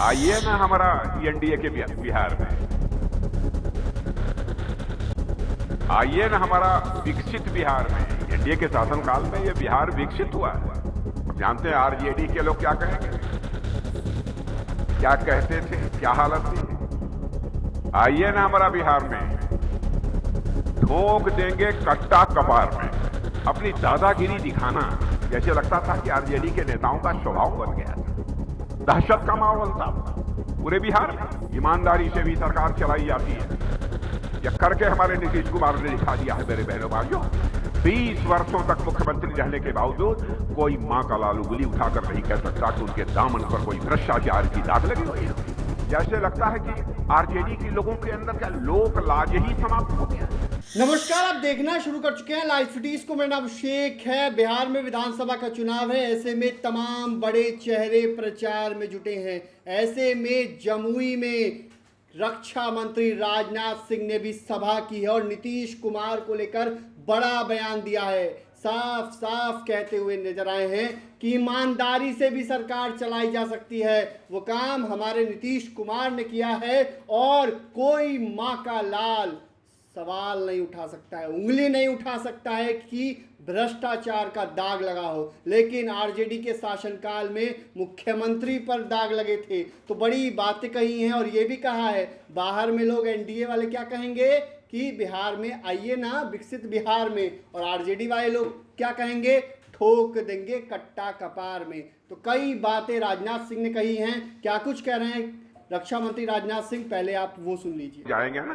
आइए ना हमारा एनडीए के बिहार में, आइए ना हमारा विकसित बिहार में। एनडीए के शासनकाल में ये बिहार विकसित हुआ है। अब जानते हैं आरजेडी के लोग क्या कहेंगे, क्या कहते थे, क्या हालत थी। आइए ना हमारा बिहार में, ठोक देंगे कट्टा कपार में। अपनी दादागिरी दिखाना जैसे लगता था कि आरजेडी के नेताओं का स्वभाव बन गया था। दहशत का माहौल था पूरे बिहार में। ईमानदारी से भी सरकार चलाई जाती है, यह करके हमारे नीतीश कुमार ने दिखा दिया है। मेरे बहनों भाइयों, 20 वर्षों तक मुख्यमंत्री रहने के बावजूद कोई मां का लाल उंगली उठाकर नहीं कह सकता कि उनके दामन पर कोई भ्रष्टाचार की दाग लगी हुई है। जैसे लगता है कि आरजेडी के लोगों के अंदर क्या लोक लाज ही समाप्त हो गया। नमस्कार, आप देखना शुरू कर चुके हैं लाइव सिटीज को। मेरा नाम अभिषेक है। बिहार में विधानसभा का चुनाव है, ऐसे में तमाम बड़े चेहरे प्रचार में जुटे हैं। ऐसे में जमुई में रक्षा मंत्री राजनाथ सिंह ने भी सभा की है और नीतीश कुमार को लेकर बड़ा बयान दिया है। साफ साफ कहते हुए नजर आए हैं कि ईमानदारी से भी सरकार चलाई जा सकती है। वो काम हमारे नीतीश कुमार ने किया है और कोई मां का लाल सवाल नहीं उठा सकता है, उंगली नहीं उठा सकता है कि भ्रष्टाचार का दाग लगा हो। लेकिन आरजेडी के शासनकाल में मुख्यमंत्री पर दाग लगे थे तो बड़ी बातें कही हैं और ये भी कहा है बाहर में लोग एनडीए वाले क्या कहेंगे कि बिहार में आइए ना विकसित बिहार में, और आरजेडी वाले लोग क्या कहेंगे, ठोक देंगे कट्टा कपार में। तो कई बातें राजनाथ सिंह ने कही हैं। क्या कुछ कह रहे हैं रक्षा मंत्री राजनाथ सिंह, पहले आप वो सुन लीजिए। जाएंगे ना,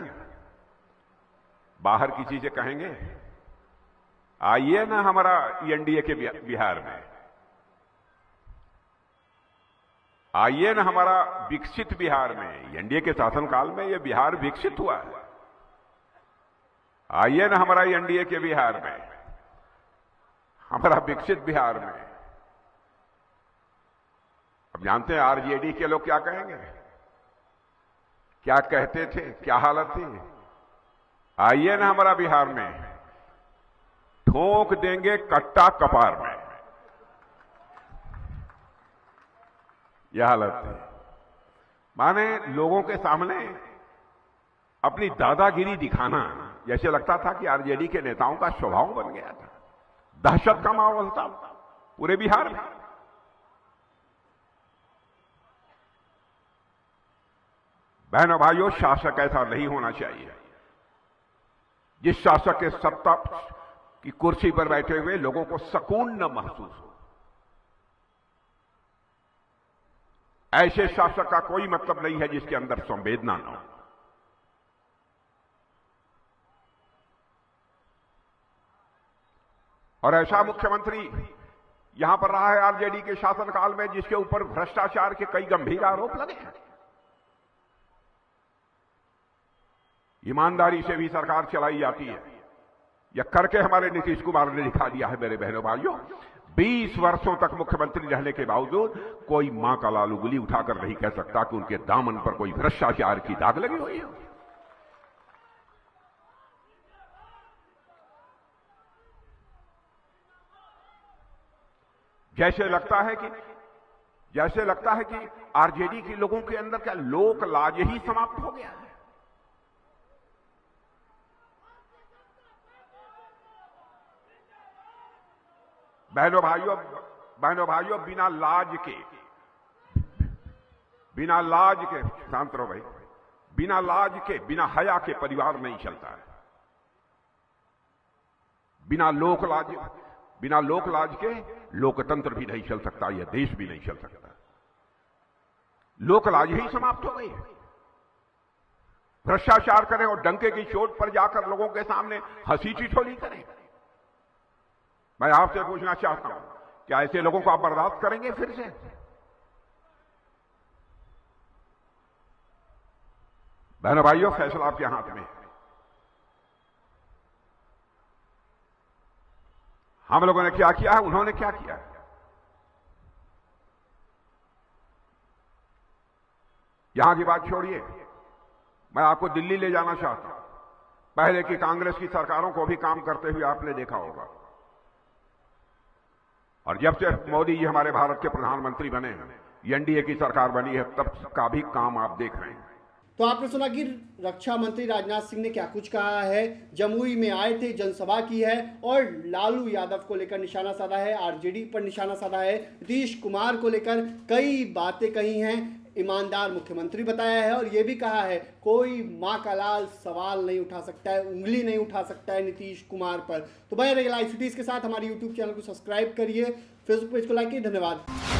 बाहर की चीजें कहेंगे। आइए ना हमारा एनडीए के बिहार में, आइए ना हमारा विकसित बिहार में। एनडीए के शासनकाल में यह बिहार विकसित हुआ है। आइए ना हमारा एनडीए के बिहार में, हमारा विकसित बिहार में। अब जानते हैं आरजेडी के लोग क्या कहेंगे, क्या कहते थे, क्या हालत थी। आइए ना हमारा बिहार में, ठोक देंगे कट्टा कपार में। यह हालत थी। माने लोगों के सामने अपनी दादागिरी दिखाना जैसे लगता था कि आरजेडी के नेताओं का स्वभाव बन गया था। दहशत का माहौल था पूरे बिहार में। बहनों भाइयों, शासक ऐसा नहीं होना चाहिए जिस शासक के सत्ता की कुर्सी पर बैठे हुए लोगों को सुकून न महसूस हो। ऐसे शासक का कोई मतलब नहीं है जिसके अंदर संवेदना न हो। और ऐसा मुख्यमंत्री यहां पर रहा है आरजेडी के शासनकाल में जिसके ऊपर भ्रष्टाचार के कई गंभीर आरोप लगे हैं। ईमानदारी से भी सरकार चलाई जाती है, यह करके हमारे नीतीश कुमार ने दिखा दिया है। मेरे बहनों भाइयों, 20 वर्षों तक मुख्यमंत्री रहने के बावजूद कोई मां का लाल उंगली उठाकर नहीं कह सकता कि उनके दामन पर कोई भ्रष्टाचार की दाग लगी हुई है। जैसे लगता है कि आरजेडी के लोगों के अंदर क्या लोक लाज ही समाप्त हो गया है। बहनों भाइयों, बिना लाज के शांत रहो भाई, बिना लाज के, बिना हया के परिवार नहीं चलता है। बिना लोक लाज के लोकतंत्र भी नहीं चल सकता, यह देश भी नहीं चल सकता। लोक लाज ही समाप्त हो गई है। भ्रष्टाचार करें और डंके की चोट पर जाकर लोगों के सामने हंसी ठिठोली करें। मैं आपसे पूछना चाहता हूं, क्या ऐसे लोगों को आप बर्दाश्त करेंगे फिर से? बहनों भाइयों, फैसला आपके हाथ में है। हम लोगों ने क्या किया है, उन्होंने क्या किया है। यहां की बात छोड़िए, मैं आपको दिल्ली ले जाना चाहता हूं। पहले की कांग्रेस की सरकारों को भी काम करते हुए आपने देखा होगा। और जब से मोदी जी हमारे भारत के प्रधानमंत्री बने हैं, एनडीए की सरकार बनी है तब का भी काम आप देख रहे हैं। तो आपने सुना कि रक्षा मंत्री राजनाथ सिंह ने क्या कुछ कहा है। जमुई में आए थे, जनसभा की है और लालू यादव को लेकर निशाना साधा है, आरजेडी पर निशाना साधा है, नीतीश कुमार को लेकर कई बातें कही हैं, ईमानदार मुख्यमंत्री बताया है और ये भी कहा है कोई माँ का लाल सवाल नहीं उठा सकता है, उंगली नहीं उठा सकता है नीतीश कुमार पर। तो बने रहिए लाइव सिटीज के साथ, हमारे यूट्यूब चैनल को सब्सक्राइब करिए, फेसबुक पेज को लाइक कीजिए। धन्यवाद।